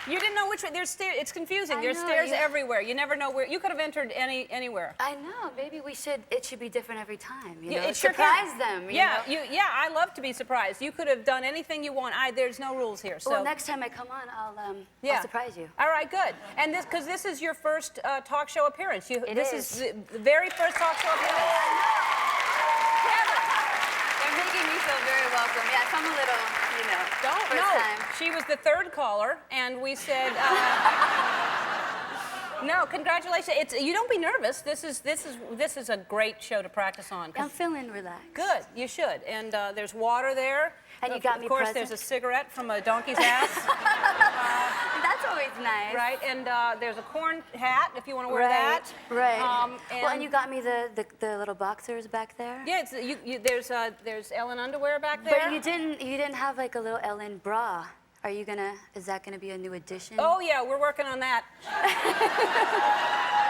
You didn't know which way. There's stairs. It's confusing. There's know, stairs everywhere. You never know where. You could have entered anywhere. I know. Maybe it should be different every time. You know? It sure surprise can. them. Yeah, You know? yeah. I love to be surprised. You could have done anything you want. There's no rules here. So well, next time I come on, I'll surprise you. All right, good. And because this is your first talk show appearance. This is the very first talk show appearance. They're making me feel very welcome. Yes, I'm a little, first time. She was the third caller, and we said, no, congratulations. You don't be nervous. This is a great show to practice on. I'm feeling relaxed. Good, you should. And there's water there. And you got me Of course, presents. there's a cigarette from a donkey's ass. That's always nice. Right, and there's a corn hat if you want to wear that. Right. And you got me the little boxers back there. Yeah, there's Ellen underwear back there. But you didn't have like a little Ellen bra. Is that gonna be a new addition? Oh yeah, we're working on that.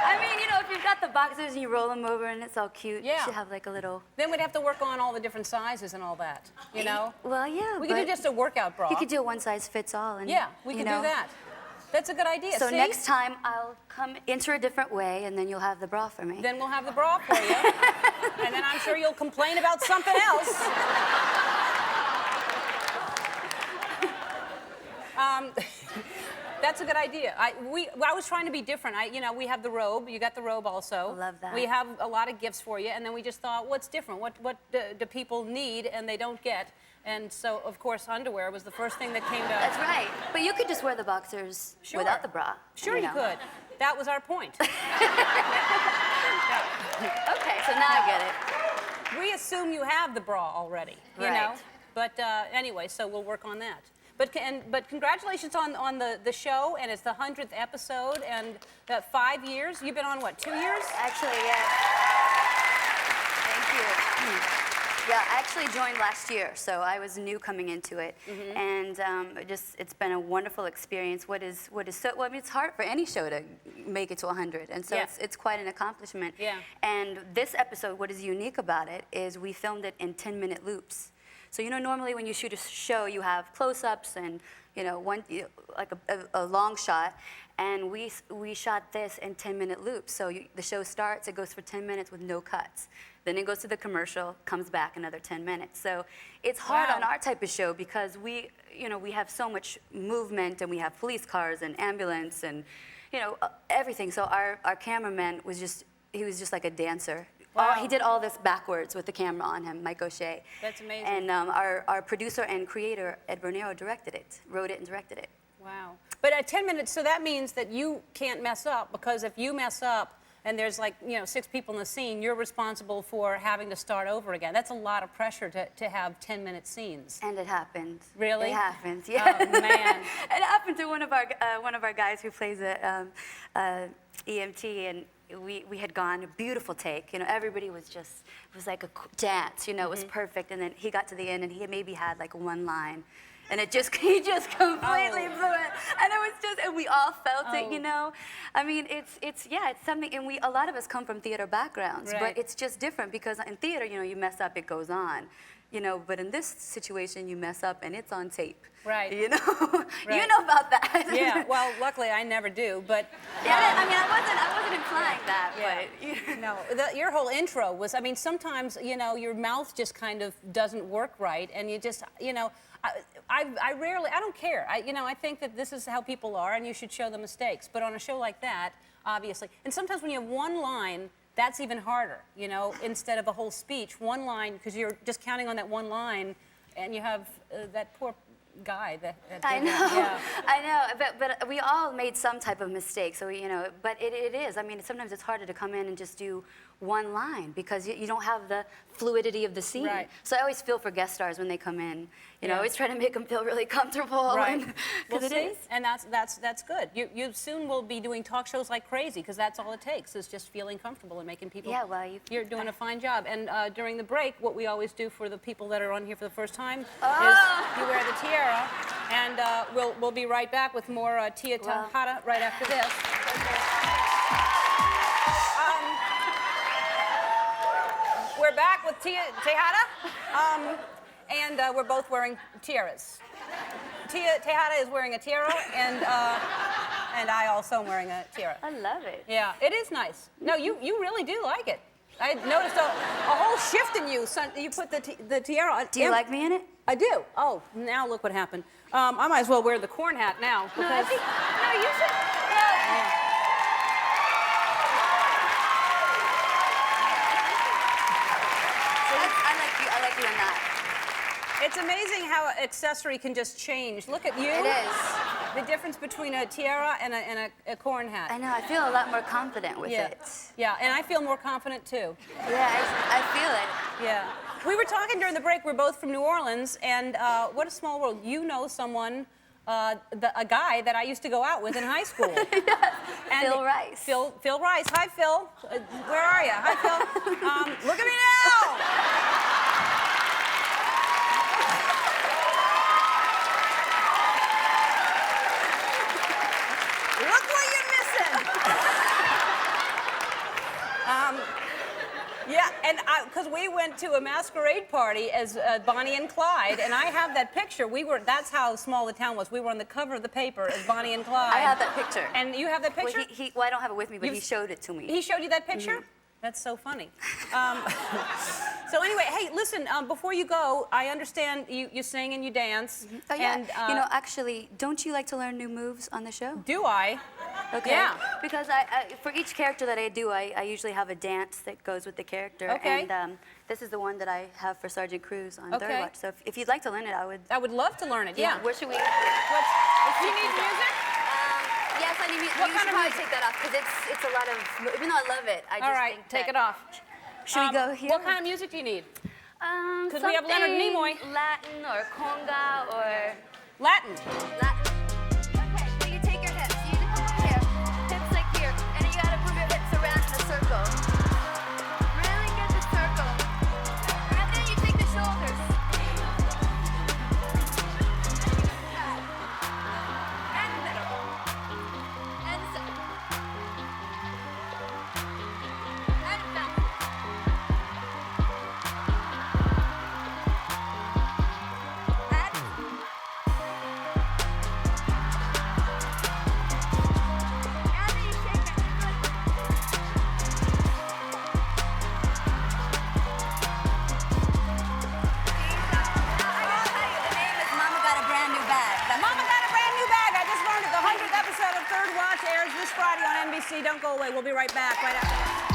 I mean, if you've got the boxers and you roll them over and it's all cute, you should have like a little... Then we'd have to work on all the different sizes and all that, you know? Well, yeah, we could do just a workout bra. You could do a one size fits all. And, yeah, we could do that. That's a good idea. So next time I'll enter a different way and then you'll have the bra for me. Then we'll have the bra for you. And then I'm sure you'll complain about something else. That's a good idea. I was trying to be different. We have the robe. You got the robe also. I love that. We have a lot of gifts for you, and then we just thought, what's different? What do people need and they don't get? And so, of course, underwear was the first thing that came to... That's right. But you could just wear the boxers without the bra. Sure, you could. That was our point. Okay, so now I get it. We assume you have the bra already, you know? But anyway, so we'll work on that. But congratulations on the show, and it's the 100th episode, and 5 years. You've been on, what, 2 years? Actually, yeah. Thank you. Yeah, I actually joined last year, so I was new coming into it, and it's been a wonderful experience. Well, I mean, it's hard for any show to make it to 100, and so it's quite an accomplishment. Yeah. And this episode, what is unique about it is we filmed it in 10-minute loops. So normally when you shoot a show, you have close-ups and like a long shot, and we shot this in 10-minute loops. So the show starts, it goes for 10 minutes with no cuts. Then it goes to the commercial, comes back another 10 minutes. So it's hard on our type of show because we have so much movement, and we have police cars and ambulance and everything. So our cameraman was just like a dancer. Wow. He did all this backwards with the camera on him, Mike O'Shea. That's amazing. And our producer and creator, Ed Bernero, directed it, wrote it and directed it. Wow. But at 10 minutes, so that means that you can't mess up, because if you mess up and there's 6 people in the scene, you're responsible for having to start over again. That's a lot of pressure to have 10-minute scenes. And it happened. Really? It happened, yeah. Oh, man. It happened to one of our guys who plays EMT, and we had gone, a beautiful take, everybody was it was like a dance, it was perfect, and then he got to the end and he maybe had like one line, and he just completely blew it, and it was and we all felt it, I mean, it's something, and a lot of us come from theater backgrounds, but it's just different because in theater, you mess up, it goes on. But in this situation, you mess up and it's on tape. Right. You know about that. Yeah. Well, luckily I never do, but. Yeah. I mean, I wasn't implying that, but. No, your whole intro was. I mean, sometimes your mouth just kind of doesn't work right, and you just I rarely. I don't care. I think that this is how people are, and you should show the mistakes. But on a show like that, obviously, and sometimes when you have one line. That's even harder, instead of a whole speech, one line, because you're just counting on that one line, and you have that poor guy. I know, I know, but we all made some type of mistake, so, but it is. I mean, sometimes it's harder to come in and just do one line because you don't have the fluidity of the scene. Right. So I always feel for guest stars when they come in. I always try to make them feel really comfortable. Right. Because it is. And that's good. You soon will be doing talk shows like crazy, because that's all it takes is just feeling comfortable and making people. Yeah, well, you're doing a fine job. And during the break, what we always do for the people that are on here for the first time is you wear the tiara, and we'll be right back with more Tia Texada right after this. We're back with Tia Texada, and we're both wearing tiaras. Texada is wearing a tiara, and I also am wearing a tiara. I love it. Yeah, it is nice. No, you really do like it. I noticed a whole shift in you. You put the tiara on. Do you like me in it? I do. Oh, now look what happened. I might as well wear the corn hat now. No, I think, no, you should. I like you in that. It's amazing how accessory can just change. Look at you. It is. The difference between a tiara and a corn hat. I know. I feel a lot more confident with it. Yeah, and I feel more confident too. Yeah, I feel it. Yeah. We were talking during the break. We're both from New Orleans, and what a small world. You know someone, a guy that I used to go out with in high school. Yes. And Phil Rice. Phil Rice. Hi, Phil. Where are you? Hi, Phil. Look at me now. Look what you're missing. Yeah, and because we went to a masquerade party as Bonnie and Clyde, and I have that picture. That's how small the town was. We were on the cover of the paper as Bonnie and Clyde. I have that picture. And you have that picture? Well, I don't have it with me, but he showed it to me. He showed you that picture? Mm-hmm. That's so funny. So anyway, hey, listen, before you go, I understand you sing and you dance. Mm-hmm. Oh, yeah. And, actually, don't you like to learn new moves on the show? Do I? Okay. Yeah. Because for each character that I do, I usually have a dance that goes with the character. Okay. And this is the one that I have for Sergeant Cruz on Okay. Third Watch. So if you'd like to learn it, I would. I would love to learn it, yeah. Where should we? You need music? Yes, I need music. What You kind should of probably music? take that off because it's a lot of. Even though I love it, I just All right, think take that, it off. Should we go here? What kind of music do you need? Because we have Leonard Nimoy. Latin or conga or Latin. Latin. Okay, so you take your hips. You need to come up here. Hips like here. And then you gotta move your hips around in a circle. Really get the circle. And then you take the shoulders. And the middle. And the center. And back. Episode of Third Watch airs this Friday on NBC. Don't go away. We'll be right back right after this.